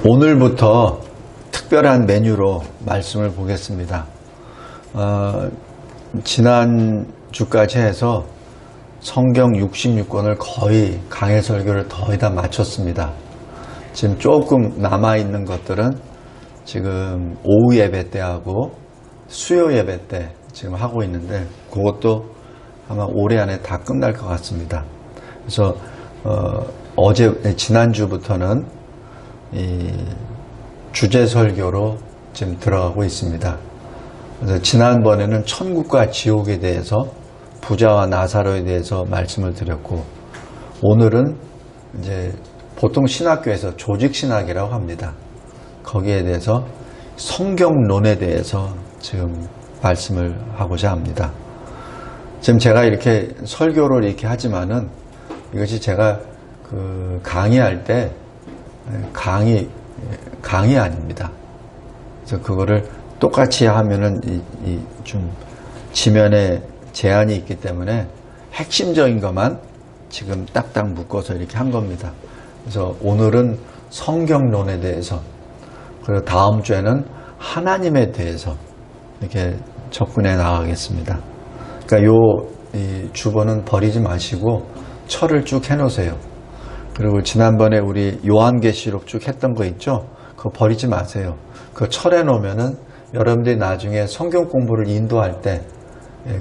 오늘부터 특별한 메뉴로 말씀을 보겠습니다. 지난주까지 해서 성경 66권을 거의 강해 설교를 거의 다 마쳤습니다. 지금 조금 남아있는 것들은 지금 오후 예배 때 하고 수요 예배 때 지금 하고 있는데 그것도 아마 올해 안에 다 끝날 것 같습니다. 그래서 지난주부터는 이 주제 설교로 지금 들어가고 있습니다. 그래서 지난번에는 천국과 지옥에 대해서 부자와 나사로에 대해서 말씀을 드렸고, 오늘은 이제 보통 신학교에서 조직신학이라고 합니다. 거기에 대해서 성경론에 대해서 지금 말씀을 하고자 합니다. 지금 제가 이렇게 설교를 이렇게 하지만은 이것이 제가 강의할 때 강의 아닙니다. 그래서 그거를 똑같이 하면은 좀 지면에 제한이 있기 때문에 핵심적인 것만 지금 딱딱 묶어서 이렇게 한 겁니다. 그래서 오늘은 성경론에 대해서, 그리고 다음 주에는 하나님에 대해서 이렇게 접근해 나가겠습니다. 그러니까 이 주보는 버리지 마시고 철을 쭉 해놓으세요. 그리고 지난번에 우리 요한계시록 쭉 했던 거 있죠? 그거 버리지 마세요. 그거 철해 놓으면은 여러분들이 나중에 성경 공부를 인도할 때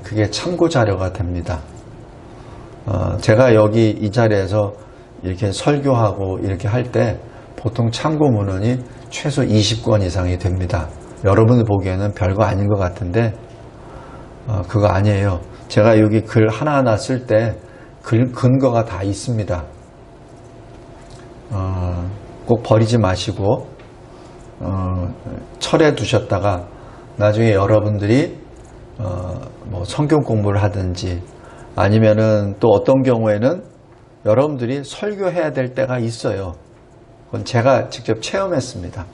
그게 참고 자료가 됩니다. 제가 여기 이 자리에서 이렇게 설교하고 이렇게 할 때 보통 참고 문헌이 최소 20권 이상이 됩니다. 여러분들 보기에는 별거 아닌 것 같은데 그거 아니에요. 제가 여기 글 하나하나 쓸 때 근거가 다 있습니다. 꼭 버리지 마시고 철에 두셨다가 나중에 여러분들이 뭐 성경 공부를 하든지 아니면은 또 어떤 경우에는 여러분들이 설교해야 될 때가 있어요. 그건 제가 직접 체험했습니다.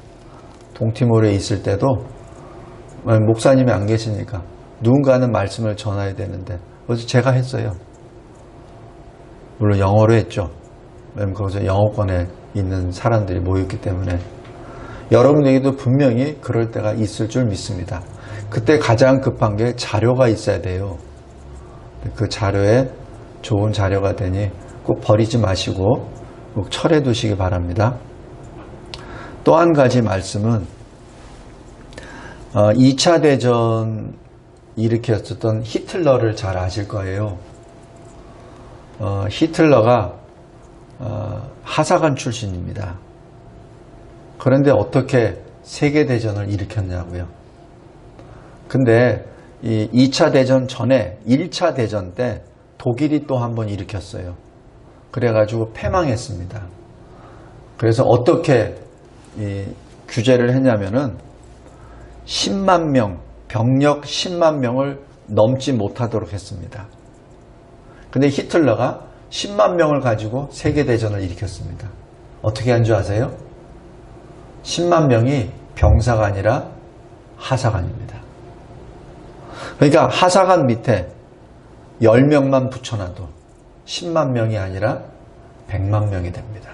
동티모르에 있을 때도 목사님이 안 계시니까 누군가는 말씀을 전해야 되는데 그래서 제가 했어요. 물론 영어로 했죠. 왜냐면 거기서 영어권에 있는 사람들이 모였기 때문에. 여러분에게도 분명히 그럴 때가 있을 줄 믿습니다. 그때 가장 급한 게 자료가 있어야 돼요. 그 자료에 좋은 자료가 되니 꼭 버리지 마시고 꼭 철해 두시기 바랍니다. 또 한 가지 말씀은 2차 대전 일으켰었던 히틀러를 잘 아실 거예요. 히틀러가 하사관 출신입니다. 그런데 어떻게 세계대전을 일으켰냐고요. 근데 이 2차 대전 전에 1차 대전 때 독일이 또 한 번 일으켰어요. 그래가지고 패망했습니다. 그래서 어떻게 규제를 했냐면은 10만 명, 병력 10만 명을 넘지 못하도록 했습니다. 근데 히틀러가 10만 명을 가지고 세계대전을 일으켰습니다. 어떻게 한 줄 아세요? 10만 명이 병사가 아니라 하사관입니다. 그러니까 하사관 밑에 10명만 붙여놔도 10만 명이 아니라 100만 명이 됩니다.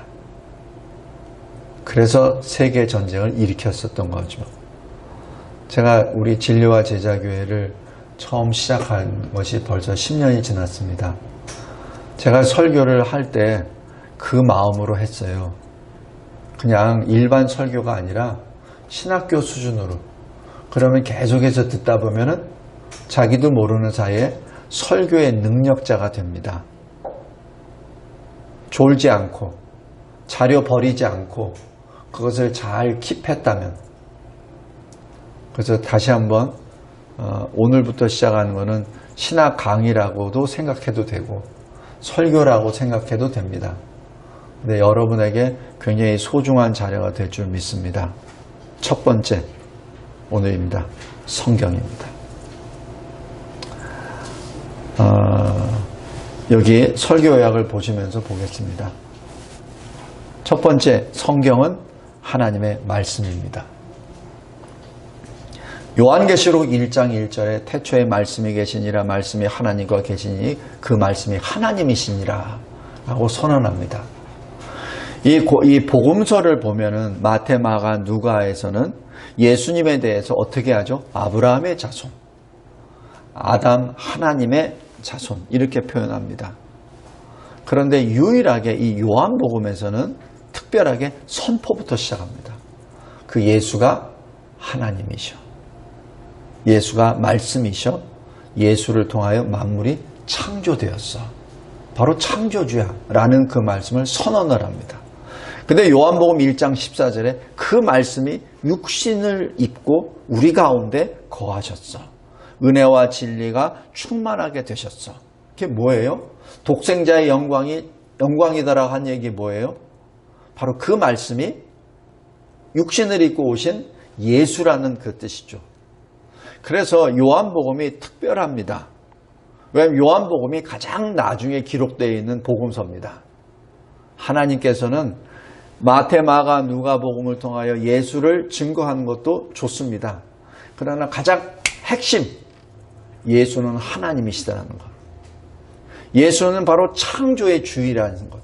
그래서 세계전쟁을 일으켰었던 거죠. 제가 우리 진리와 제자교회를 처음 시작한 것이 벌써 10년이 지났습니다. 제가 설교를 할 때 그 마음으로 했어요. 그냥 일반 설교가 아니라 신학교 수준으로. 그러면 계속해서 듣다 보면은 자기도 모르는 사이에 설교의 능력자가 됩니다. 졸지 않고 자료 버리지 않고 그것을 잘 킵했다면. 그래서 다시 한번 오늘부터 시작하는 것은 신학 강의라고도 생각해도 되고 설교라고 생각해도 됩니다. 근데 여러분에게 굉장히 소중한 자료가 될 줄 믿습니다. 첫 번째 오늘입니다. 성경입니다. 여기 설교 요약을 보시면서 보겠습니다. 첫 번째, 성경은 하나님의 말씀입니다. 요한계시록 1장 1절에 태초에 말씀이 계시니라 말씀이 하나님과 계시니 그 말씀이 하나님이시니라 라고 선언합니다. 이 복음서를 보면은 마태, 마가, 누가에서는 예수님에 대해서 어떻게 하죠? 아브라함의 자손, 아담 하나님의 자손 이렇게 표현합니다. 그런데 유일하게 이 요한복음에서는 특별하게 선포부터 시작합니다. 그 예수가 하나님이셔. 예수가 말씀이셔. 예수를 통하여 만물이 창조되었어. 바로 창조주야 라는 그 말씀을 선언을 합니다. 근데 요한복음 1장 14절에 그 말씀이 육신을 입고 우리 가운데 거하셨어. 은혜와 진리가 충만하게 되셨어. 그게 뭐예요? 독생자의 영광이다라고 한 얘기 뭐예요? 바로 그 말씀이 육신을 입고 오신 예수라는 그 뜻이죠. 그래서 요한복음이 특별합니다. 왜냐하면 요한복음이 가장 나중에 기록되어 있는 복음서입니다. 하나님께서는 마태, 마가, 누가복음을 통하여 예수를 증거하는 것도 좋습니다. 그러나 가장 핵심, 예수는 하나님이시다는 것. 예수는 바로 창조의 주이라는 것.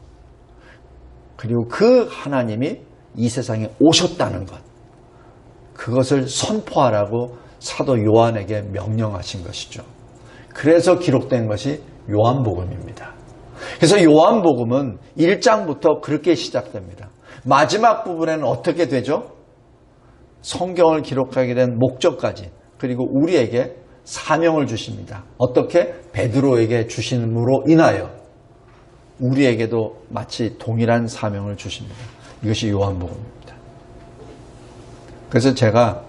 그리고 그 하나님이 이 세상에 오셨다는 것. 그것을 선포하라고 사도 요한에게 명령하신 것이죠. 그래서 기록된 것이 요한복음입니다. 그래서 요한복음은 1장부터 그렇게 시작됩니다. 마지막 부분에는 어떻게 되죠? 성경을 기록하게 된 목적까지, 그리고 우리에게 사명을 주십니다. 어떻게? 베드로에게 주심으로 인하여 우리에게도 마치 동일한 사명을 주십니다. 이것이 요한복음입니다. 그래서 제가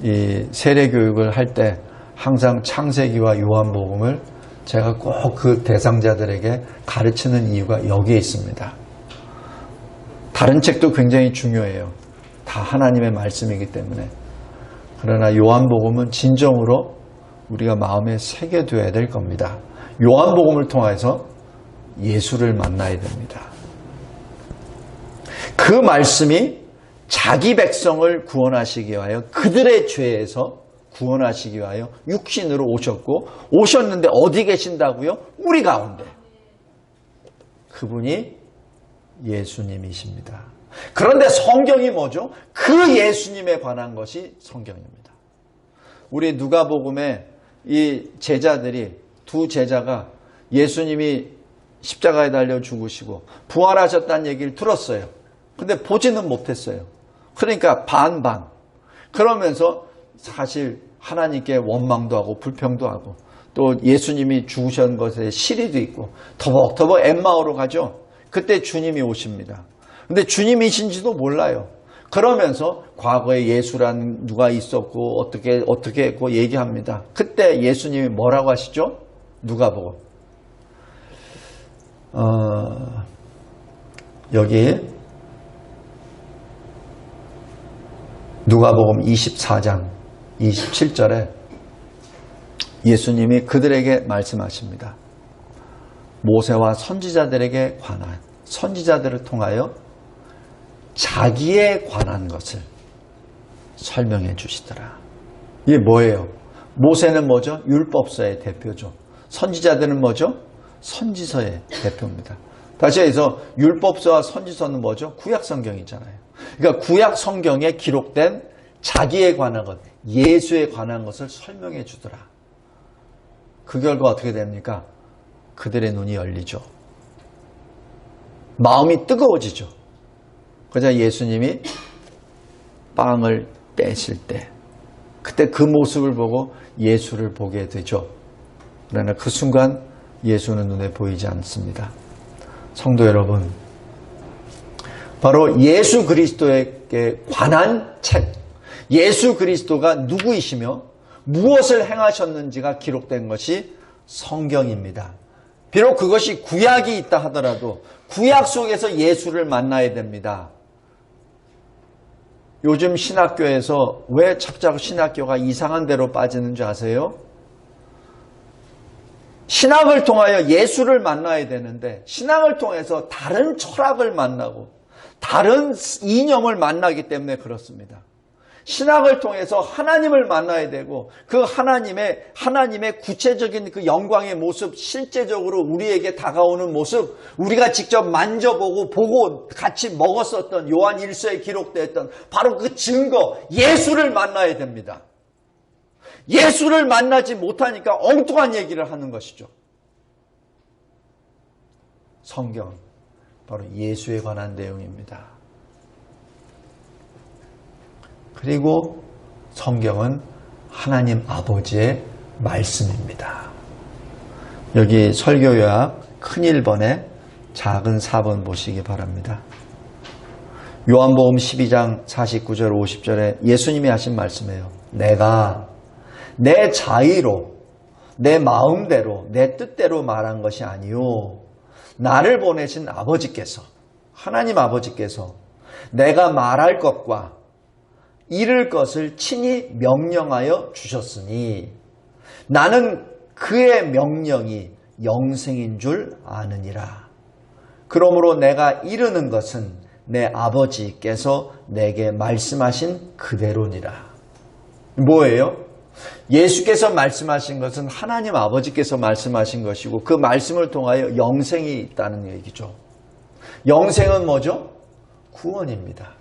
이 세례교육을 할 때 항상 창세기와 요한복음을 제가 꼭 그 대상자들에게 가르치는 이유가 여기에 있습니다. 다른 책도 굉장히 중요해요. 다 하나님의 말씀이기 때문에. 그러나 요한복음은 진정으로 우리가 마음에 새겨둬야 될 겁니다. 요한복음을 통해서 예수를 만나야 됩니다. 그 말씀이 자기 백성을 구원하시기 위하여 그들의 죄에서 구원하시기 위하여 육신으로 오셨고, 오셨는데 어디 계신다고요? 우리 가운데. 그분이 예수님이십니다. 그런데 성경이 뭐죠? 그 예수님에 관한 것이 성경입니다. 우리 누가복음에 이 제자들이, 두 제자가 예수님이 십자가에 달려 죽으시고 부활하셨다는 얘기를 들었어요. 근데 보지는 못했어요. 그러니까 반반. 그러면서 사실 하나님께 원망도 하고 불평도 하고, 또 예수님이 죽으신 것에 시리도 있고 터벅터벅 엠마오로 가죠. 그때 주님이 오십니다. 근데 주님이신지도 몰라요. 그러면서 과거에 예수란 누가 있었고 어떻게 했고 얘기합니다. 그때 예수님이 뭐라고 하시죠? 누가복음 여기 누가복음 24장 27절에 예수님이 그들에게 말씀하십니다. 모세와 선지자들에게 관한, 선지자들을 통하여 자기에 관한 것을 설명해 주시더라. 이게 뭐예요? 모세는 뭐죠? 율법서의 대표죠. 선지자들은 뭐죠? 선지서의 대표입니다. 다시 해서 율법서와 선지서는 뭐죠? 구약 성경이잖아요. 그러니까 구약 성경에 기록된 자기에 관한 것, 예수에 관한 것을 설명해 주더라. 그 결과 어떻게 됩니까? 그들의 눈이 열리죠. 마음이 뜨거워지죠. 그러자 예수님이 빵을 떼실 때, 그때 그 모습을 보고 예수를 보게 되죠. 그러나 그 순간 예수는 눈에 보이지 않습니다. 성도 여러분, 바로 예수 그리스도에게 관한 책, 예수 그리스도가 누구이시며 무엇을 행하셨는지가 기록된 것이 성경입니다. 비록 그것이 구약이 있다 하더라도 구약 속에서 예수를 만나야 됩니다. 요즘 신학교에서 왜 자꾸 신학교가 이상한 데로 빠지는 줄 아세요? 신학을 통하여 예수를 만나야 되는데 신학을 통해서 다른 철학을 만나고 다른 이념을 만나기 때문에 그렇습니다. 신학을 통해서 하나님을 만나야 되고 그 하나님의 구체적인 그 영광의 모습, 실제적으로 우리에게 다가오는 모습, 우리가 직접 만져보고 보고 같이 먹었었던 요한 1서에 기록되었던 바로 그 증거, 예수를 만나야 됩니다. 예수를 만나지 못하니까 엉뚱한 얘기를 하는 것이죠. 성경, 바로 예수에 관한 내용입니다. 그리고 성경은 하나님 아버지의 말씀입니다. 여기 설교 요약 큰 1번에 작은 4번 보시기 바랍니다. 요한복음 12장 49절 50절에 예수님이 하신 말씀이에요. 내가 내 자의로 내 마음대로 내 뜻대로 말한 것이 아니요 나를 보내신 아버지께서, 하나님 아버지께서 내가 말할 것과 이룰 것을 친히 명령하여 주셨으니 나는 그의 명령이 영생인 줄 아느니라. 그러므로 내가 이루는 것은 내 아버지께서 내게 말씀하신 그대로니라. 뭐예요? 예수께서 말씀하신 것은 하나님 아버지께서 말씀하신 것이고 그 말씀을 통하여 영생이 있다는 얘기죠. 영생은 뭐죠? 구원입니다.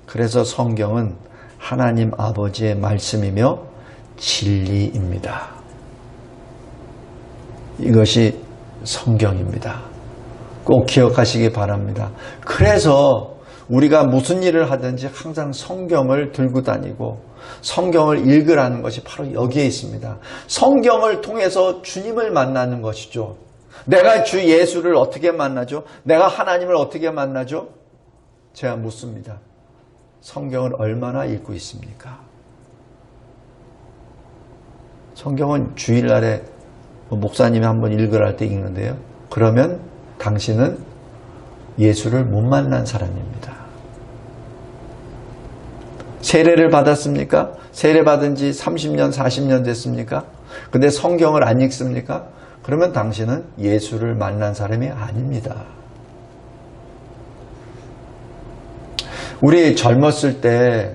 그래서 성경은 하나님 아버지의 말씀이며 진리입니다. 이것이 성경입니다. 꼭 기억하시기 바랍니다. 그래서 우리가 무슨 일을 하든지 항상 성경을 들고 다니고 성경을 읽으라는 것이 바로 여기에 있습니다. 성경을 통해서 주님을 만나는 것이죠. 내가 주 예수를 어떻게 만나죠? 내가 하나님을 어떻게 만나죠? 제가 묻습니다. 성경을 얼마나 읽고 있습니까? 성경은 주일날에 목사님이 한번 읽으라 할 때 읽는데요. 그러면 당신은 예수를 못 만난 사람입니다. 세례를 받았습니까? 세례 받은 지 30년, 40년 됐습니까? 근데 성경을 안 읽습니까? 그러면 당신은 예수를 만난 사람이 아닙니다. 우리 젊었을 때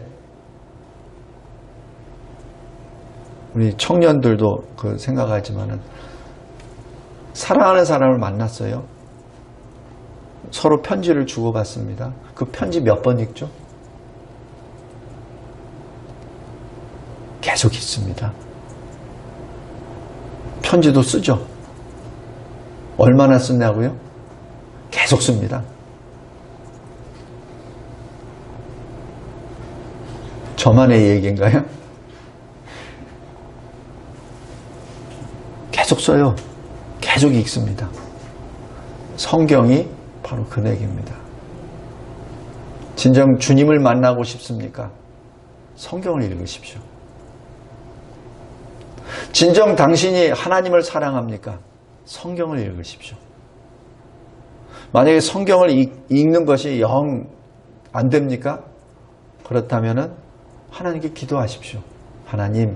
우리 청년들도 그 생각하지만은 사랑하는 사람을 만났어요. 서로 편지를 주고받습니다. 그 편지 몇 번 읽죠? 계속 읽습니다. 편지도 쓰죠. 얼마나 쓰냐고요? 계속 씁니다. 저만의 얘기인가요? 계속 써요. 계속 읽습니다. 성경이 바로 그 내기입니다. 진정 주님을 만나고 싶습니까? 성경을 읽으십시오. 진정 당신이 하나님을 사랑합니까? 성경을 읽으십시오. 만약에 성경을 읽는 것이 영 안 됩니까? 그렇다면 하나님께 기도하십시오. 하나님이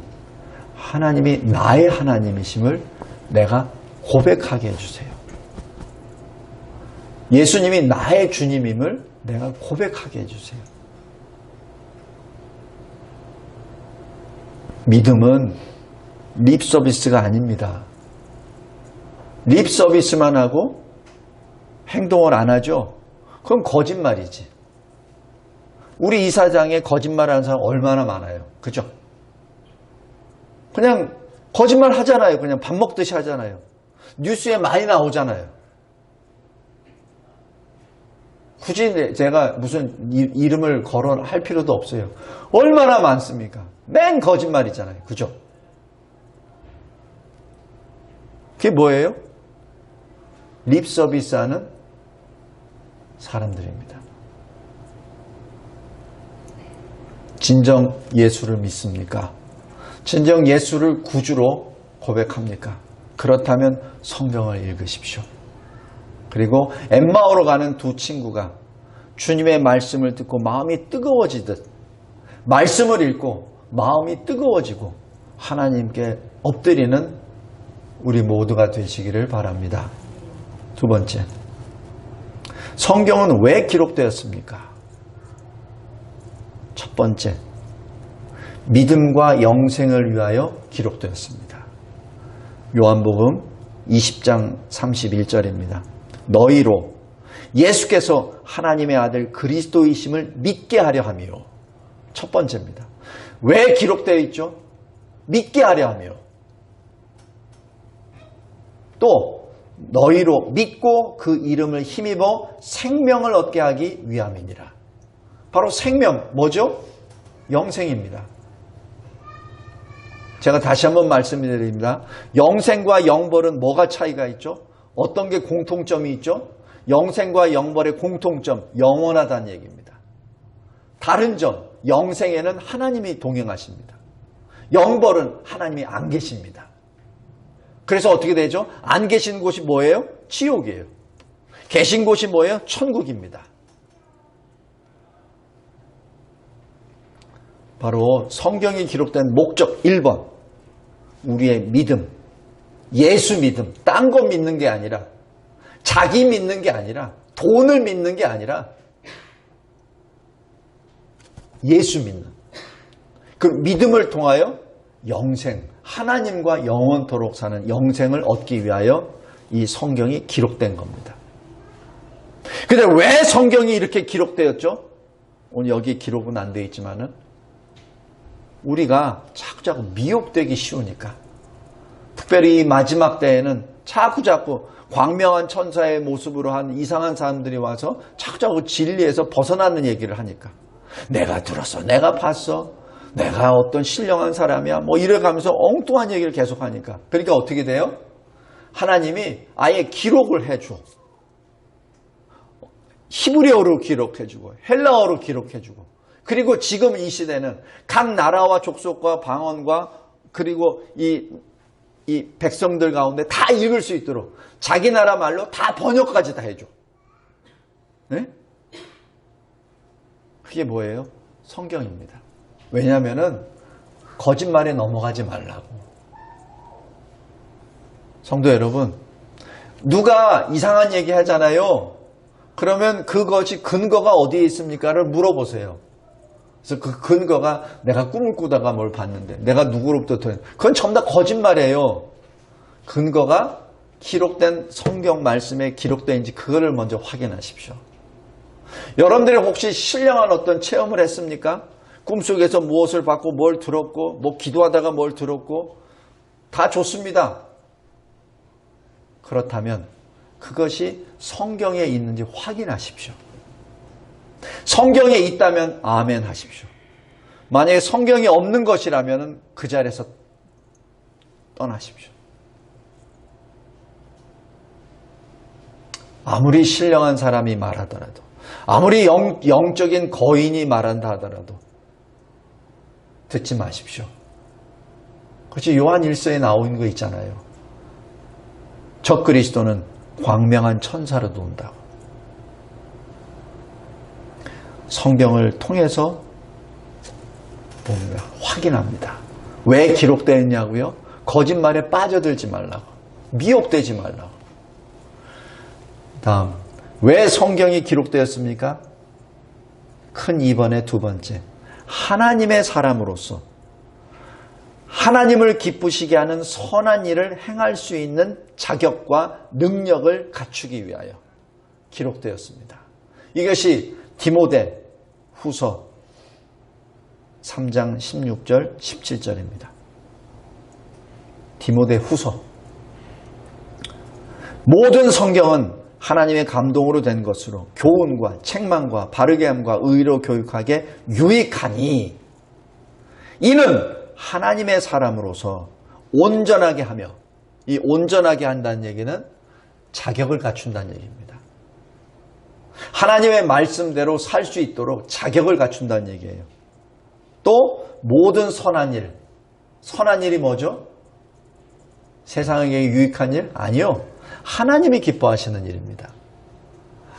나의 하나님이심을 내가 고백하게 해주세요. 예수님이 나의 주님임을 내가 고백하게 해주세요. 믿음은 립 서비스가 아닙니다. 립 서비스만 하고 행동을 안 하죠? 그건 거짓말이지. 우리 이사장에 거짓말하는 사람 얼마나 많아요. 그죠? 그냥 거짓말 하잖아요. 그냥 밥 먹듯이 하잖아요. 뉴스에 많이 나오잖아요. 굳이 제가 무슨 이름을 거론할 필요도 없어요. 얼마나 많습니까? 맨 거짓말이잖아요. 그죠? 그게 뭐예요? 립 서비스하는 사람들입니다. 진정 예수를 믿습니까? 진정 예수를 구주로 고백합니까? 그렇다면 성경을 읽으십시오. 그리고 엠마오로 가는 두 친구가 주님의 말씀을 듣고 마음이 뜨거워지듯 말씀을 읽고 마음이 뜨거워지고 하나님께 엎드리는 우리 모두가 되시기를 바랍니다. 두 번째, 성경은 왜 기록되었습니까? 첫 번째, 믿음과 영생을 위하여 기록되었습니다. 요한복음 20장 31절입니다. 너희로 예수께서 하나님의 아들 그리스도이심을 믿게 하려 함이요. 첫 번째입니다. 왜 기록되어 있죠? 믿게 하려 함이요. 또 너희로 믿고 그 이름을 힘입어 생명을 얻게 하기 위함이니라. 바로 생명 뭐죠? 영생입니다. 제가 다시 한번 말씀드립니다. 영생과 영벌은 뭐가 차이가 있죠? 어떤 게 공통점이 있죠? 영생과 영벌의 공통점, 영원하다는 얘기입니다. 다른 점, 영생에는 하나님이 동행하십니다. 영벌은 하나님이 안 계십니다. 그래서 어떻게 되죠? 안 계신 곳이 뭐예요? 지옥이에요. 계신 곳이 뭐예요? 천국입니다. 바로 성경이 기록된 목적 1번, 우리의 믿음, 예수 믿음, 딴 거 믿는 게 아니라, 자기 믿는 게 아니라, 돈을 믿는 게 아니라 예수 믿는 그 믿음을 통하여 영생, 하나님과 영원토록 사는 영생을 얻기 위하여 이 성경이 기록된 겁니다. 근데 왜 성경이 이렇게 기록되었죠? 오늘 여기 기록은 안 되어 있지만은 우리가 자꾸 미혹되기 쉬우니까, 특별히 이 마지막 때에는 자꾸 광명한 천사의 모습으로 한 이상한 사람들이 와서 자꾸 진리에서 벗어나는 얘기를 하니까, 내가 들었어, 내가 봤어, 내가 어떤 신령한 사람이야, 뭐 이래가면서 엉뚱한 얘기를 계속하니까, 그러니까 어떻게 돼요? 하나님이 아예 기록을 해줘. 히브리어로 기록해주고 헬라어로 기록해주고, 그리고 지금 이 시대는 각 나라와 족속과 방언과 그리고 이 백성들 가운데 다 읽을 수 있도록 자기 나라 말로 다 번역까지 다 해줘. 네? 그게 뭐예요? 성경입니다. 왜냐하면은 거짓말에 넘어가지 말라고. 성도 여러분, 누가 이상한 얘기 하잖아요. 그러면 그것이 근거가 어디에 있습니까를 물어보세요. 그래서 그 근거가 내가 꿈을 꾸다가 뭘 봤는데, 내가 누구로부터 들었는데, 그건 전부 다 거짓말이에요. 근거가 기록된 성경 말씀에 기록된지 그거를 먼저 확인하십시오. 여러분들이 혹시 신령한 어떤 체험을 했습니까? 꿈속에서 무엇을 봤고 뭘 들었고 뭐 기도하다가 뭘 들었고 다 좋습니다. 그렇다면 그것이 성경에 있는지 확인하십시오. 성경에 있다면 아멘 하십시오. 만약에 성경이 없는 것이라면 그 자리에서 떠나십시오. 아무리 신령한 사람이 말하더라도, 아무리 영적인 거인이 말한다 하더라도 듣지 마십시오. 그렇지, 요한 1서에 나오는 거 있잖아요. 적 그리스도는 광명한 천사로도 온다고. 성경을 통해서 봅니다. 확인합니다. 왜 기록되었냐고요? 거짓말에 빠져들지 말라고. 미혹되지 말라고. 다음, 왜 성경이 기록되었습니까? 큰 2번의 두 번째, 하나님의 사람으로서 하나님을 기쁘시게 하는 선한 일을 행할 수 있는 자격과 능력을 갖추기 위하여 기록되었습니다. 이것이 디모데 후서 3장 16절 17절입니다. 디모데 후서. 모든 성경은 하나님의 감동으로 된 것으로 교훈과 책망과 바르게 함과 의로 교육하게 유익하니, 이는 하나님의 사람으로서 온전하게 하며, 이 온전하게 한다는 얘기는 자격을 갖춘다는 얘기입니다. 하나님의 말씀대로 살 수 있도록 자격을 갖춘다는 얘기예요. 또 모든 선한 일, 선한 일이 뭐죠? 세상에게 유익한 일? 아니요. 하나님이 기뻐하시는 일입니다.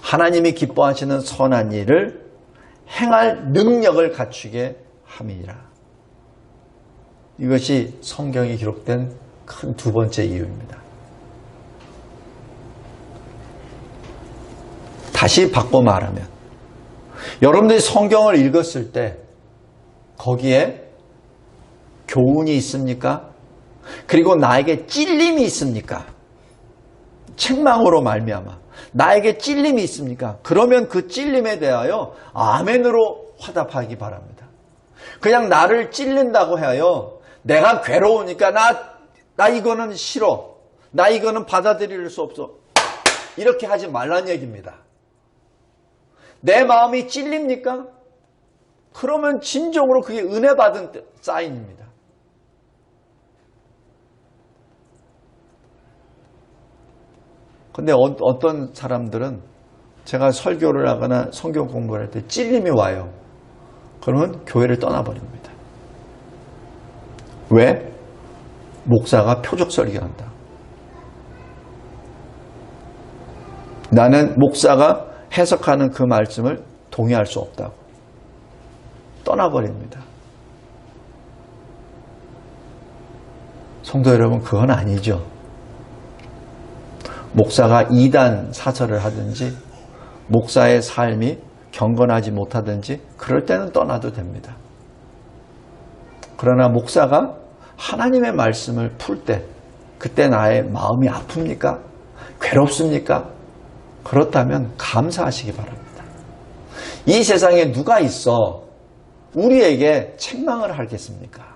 하나님이 기뻐하시는 선한 일을 행할 능력을 갖추게 함이니라. 이것이 성경이 기록된 큰 두 번째 이유입니다. 다시 바꿔 말하면, 여러분들이 성경을 읽었을 때 거기에 교훈이 있습니까? 그리고 나에게 찔림이 있습니까? 책망으로 말미암아 나에게 찔림이 있습니까? 그러면 그 찔림에 대하여 아멘으로 화답하기 바랍니다. 그냥 나를 찔린다고 해요. 내가 괴로우니까 나 이거는 싫어. 나 이거는 받아들일 수 없어. 이렇게 하지 말란 얘기입니다. 내 마음이 찔립니까? 그러면 진정으로 그게 은혜 받은 사인입니다. 근데 어떤 사람들은 제가 설교를 하거나 성경 공부를 할 때 찔림이 와요. 그러면 교회를 떠나버립니다. 왜? 목사가 표적 설교한다. 나는 목사가 해석하는 그 말씀을 동의할 수 없다고 떠나버립니다. 성도 여러분, 그건 아니죠. 목사가 이단 사설을 하든지 목사의 삶이 경건하지 못하든지 그럴 때는 떠나도 됩니다. 그러나 목사가 하나님의 말씀을 풀 때 그때 나의 마음이 아픕니까? 괴롭습니까? 그렇다면 감사하시기 바랍니다. 이 세상에 누가 있어 우리에게 책망을 하겠습니까?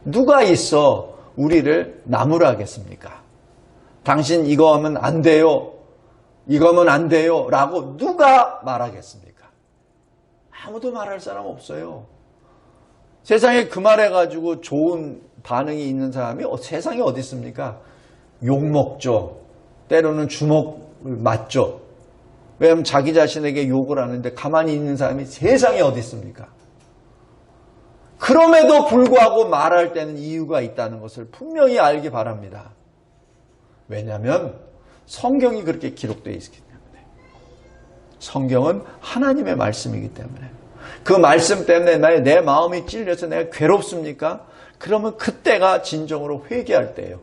누가 있어 우리를 나무라겠습니까? 당신 이거 하면 안 돼요. 이거 하면 안 돼요. 라고 누가 말하겠습니까? 아무도 말할 사람 없어요. 세상에 그 말해가지고 좋은 반응이 있는 사람이 세상에 어디 있습니까? 욕먹죠. 때로는 주먹을 맞죠. 왜냐하면 자기 자신에게 욕을 하는데 가만히 있는 사람이 세상에 어디 있습니까? 그럼에도 불구하고 말할 때는 이유가 있다는 것을 분명히 알기 바랍니다. 왜냐하면 성경이 그렇게 기록되어 있기 때문에. 성경은 하나님의 말씀이기 때문에. 그 말씀 때문에 내 마음이 찔려서 내가 괴롭습니까? 그러면 그때가 진정으로 회개할 때예요.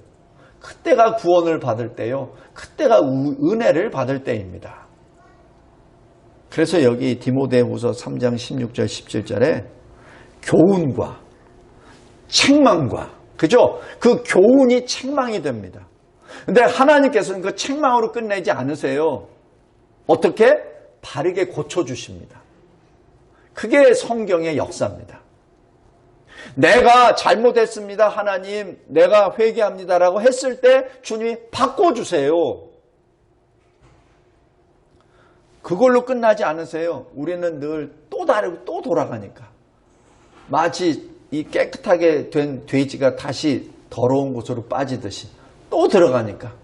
그때가 구원을 받을 때요. 그때가 은혜를 받을 때입니다. 그래서 여기 디모데후서 3장 16절 17절에 교훈과 책망과 그죠? 그 교훈이 책망이 됩니다. 근데 하나님께서는 그 책망으로 끝내지 않으세요. 어떻게? 바르게 고쳐주십니다. 그게 성경의 역사입니다. 내가 잘못했습니다. 하나님, 내가 회개합니다라고 했을 때 주님이 바꿔주세요. 그걸로 끝나지 않으세요. 우리는 늘 또 다르고 또 돌아가니까. 마치 이 깨끗하게 된 돼지가 다시 더러운 곳으로 빠지듯이 또 들어가니까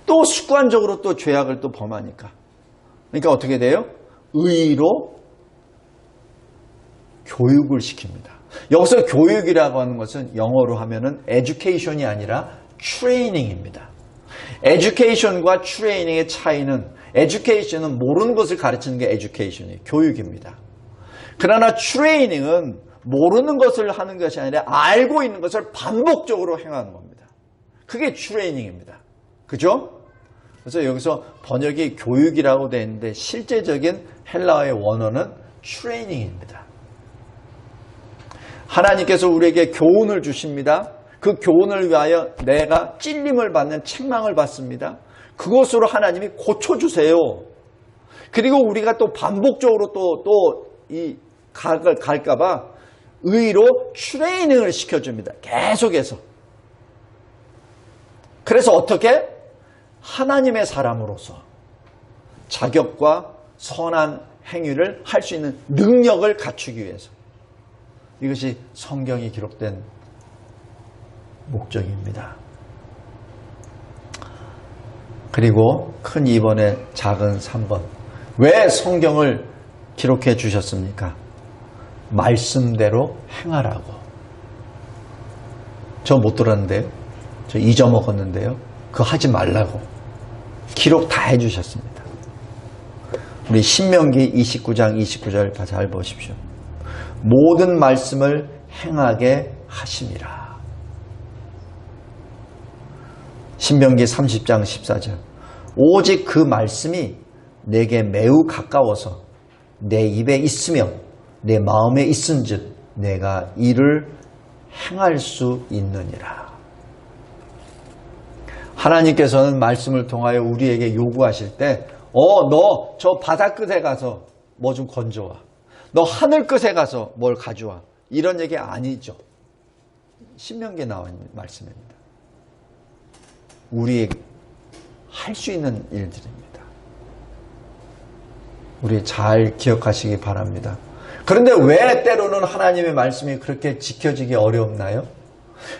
또 습관적으로 또 죄악을 또 범하니까. 그러니까 어떻게 돼요? 의로 교육을 시킵니다. 여기서 교육이라고 하는 것은 영어로 하면은 education이 아니라 training입니다. education과 training의 차이는 education은 모르는 것을 가르치는 게 education이에요. 교육입니다. 그러나 training은 모르는 것을 하는 것이 아니라 알고 있는 것을 반복적으로 행하는 겁니다. 그게 training입니다. 그죠? 그래서 여기서 번역이 교육이라고 되어 있는데 실제적인 헬라어의 원어는 training입니다. 하나님께서 우리에게 교훈을 주십니다. 그 교훈을 위하여 내가 찔림을 받는 책망을 받습니다. 그것으로 하나님이 고쳐주세요. 그리고 우리가 또 반복적으로 또 이 각을 갈까봐 의로 트레이닝을 시켜줍니다. 계속해서. 그래서 어떻게? 하나님의 사람으로서 자격과 선한 행위를 할 수 있는 능력을 갖추기 위해서. 이것이 성경이 기록된 목적입니다. 그리고 큰 2번에 작은 3번. 왜 성경을 기록해 주셨습니까? 말씀대로 행하라고. 저 못 들었는데요. 저 잊어먹었는데요. 그거 하지 말라고. 기록 다 해주셨습니다. 우리 신명기 29장 29절 다 잘 보십시오. 모든 말씀을 행하게 하심이라. 신명기 30장 14절. 오직 그 말씀이 내게 매우 가까워서 내 입에 있으며 내 마음에 있은즉 내가 이를 행할 수 있느니라. 하나님께서는 말씀을 통하여 우리에게 요구하실 때 너 저 바다 끝에 가서 뭐 좀 건져와. 너 하늘 끝에 가서 뭘 가져와. 이런 얘기 아니죠. 신명기에 나온 말씀입니다. 우리에게 할 수 있는 일들입니다. 우리 잘 기억하시기 바랍니다. 그런데 왜 때로는 하나님의 말씀이 그렇게 지켜지기 어렵나요?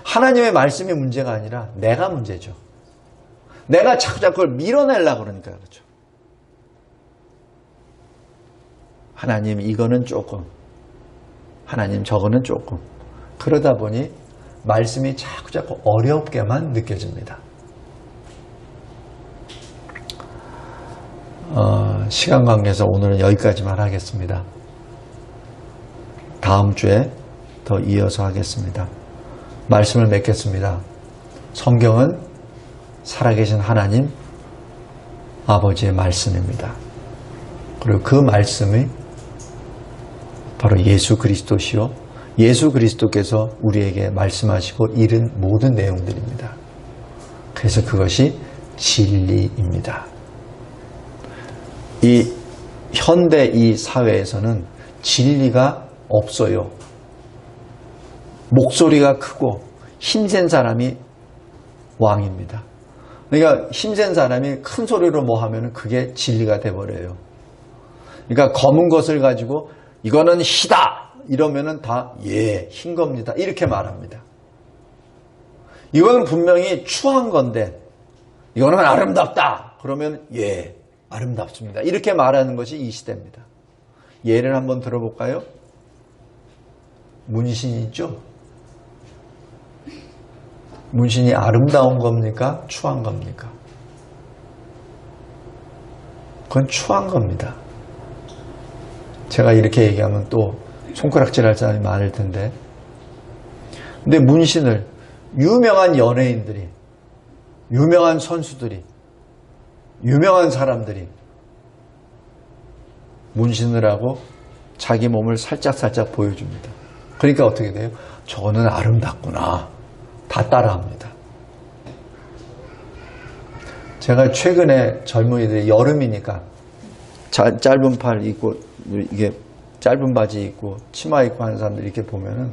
하나님의 말씀이 문제가 아니라 내가 문제죠. 내가 자꾸 그걸 밀어내려고 그러니까 그렇죠. 하나님 이거는 조금, 하나님 저거는 조금. 그러다 보니 말씀이 자꾸 어렵게만 느껴집니다. 시간 관계에서 오늘은 여기까지만 하겠습니다. 다음 주에 더 이어서 하겠습니다. 말씀을 맺겠습니다. 성경은 살아계신 하나님 아버지의 말씀입니다. 그리고 그 말씀이 바로 예수 그리스도시요, 예수 그리스도께서 우리에게 말씀하시고 이른 모든 내용들입니다. 그래서 그것이 진리입니다. 이 현대 이 사회에서는 진리가 없어요. 목소리가 크고 힘센 사람이 왕입니다. 그러니까 힘센 사람이 큰 소리로 뭐 하면 그게 진리가 돼버려요. 그러니까 검은 것을 가지고 이거는 희다 이러면은 다 예, 흰 겁니다. 이렇게 말합니다. 이거는 분명히 추한 건데 이거는 아름답다 그러면 예, 아름답습니다. 이렇게 말하는 것이 이 시대입니다. 예를 한번 들어볼까요? 문신이 있죠? 문신이 아름다운 겁니까? 추한 겁니까? 그건 추한 겁니다. 제가 이렇게 얘기하면 또 손가락질 할 사람이 많을 텐데, 근데 문신을 유명한 연예인들이, 유명한 선수들이, 유명한 사람들이 문신을 하고 자기 몸을 살짝살짝 보여줍니다. 그러니까 어떻게 돼요? 저거는 아름답구나. 다 따라합니다. 제가 최근에 젊은이들이 여름이니까 짧은 팔 입고 이게 짧은 바지 입고 치마 입고 하는 사람들 이렇게 보면은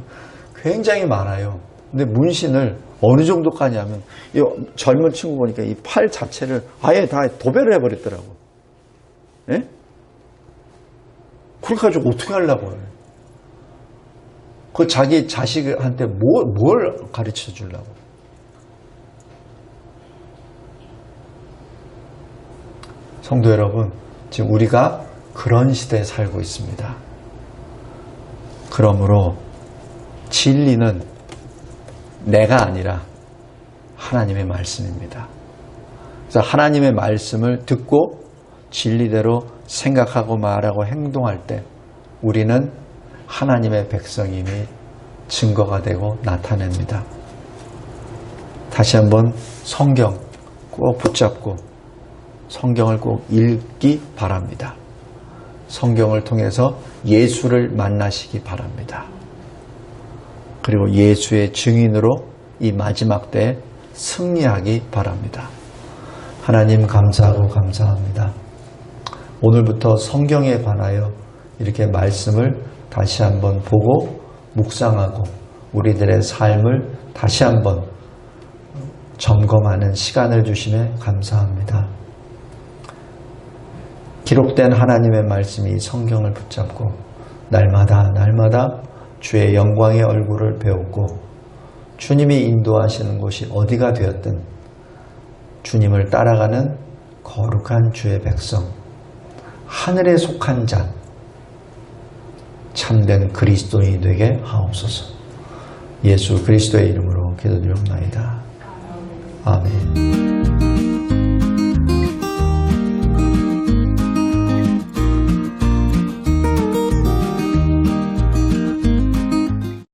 굉장히 많아요. 근데 문신을 어느 정도까지 하면 이 젊은 친구 보니까 이 팔 자체를 아예 다 도배를 해버렸더라고. 예? 그렇게 가지고 어떻게 하려고 해요? 그 자기 자식한테 뭘 가르쳐 주려고. 성도 여러분, 지금 우리가 그런 시대에 살고 있습니다. 그러므로 진리는 내가 아니라 하나님의 말씀입니다. 그래서 하나님의 말씀을 듣고 진리대로 생각하고 말하고 행동할 때 우리는 하나님의 백성임이 증거가 되고 나타냅니다. 다시 한번 성경 꼭 붙잡고 성경을 꼭 읽기 바랍니다. 성경을 통해서 예수를 만나시기 바랍니다. 그리고 예수의 증인으로 이 마지막 때에 승리하기 바랍니다. 하나님 감사하고 감사합니다. 오늘부터 성경에 관하여 이렇게 말씀을 다시 한번 보고 묵상하고 우리들의 삶을 다시 한번 점검하는 시간을 주심에 감사합니다. 기록된 하나님의 말씀이 성경을 붙잡고 날마다 주의 영광의 얼굴을 배우고 주님이 인도하시는 곳이 어디가 되었든 주님을 따라가는 거룩한 주의 백성, 하늘에 속한 자, 참된 그리스도인이 되게 하옵소서. 예수 그리스도의 이름으로 기도드리옵나이다. 아멘.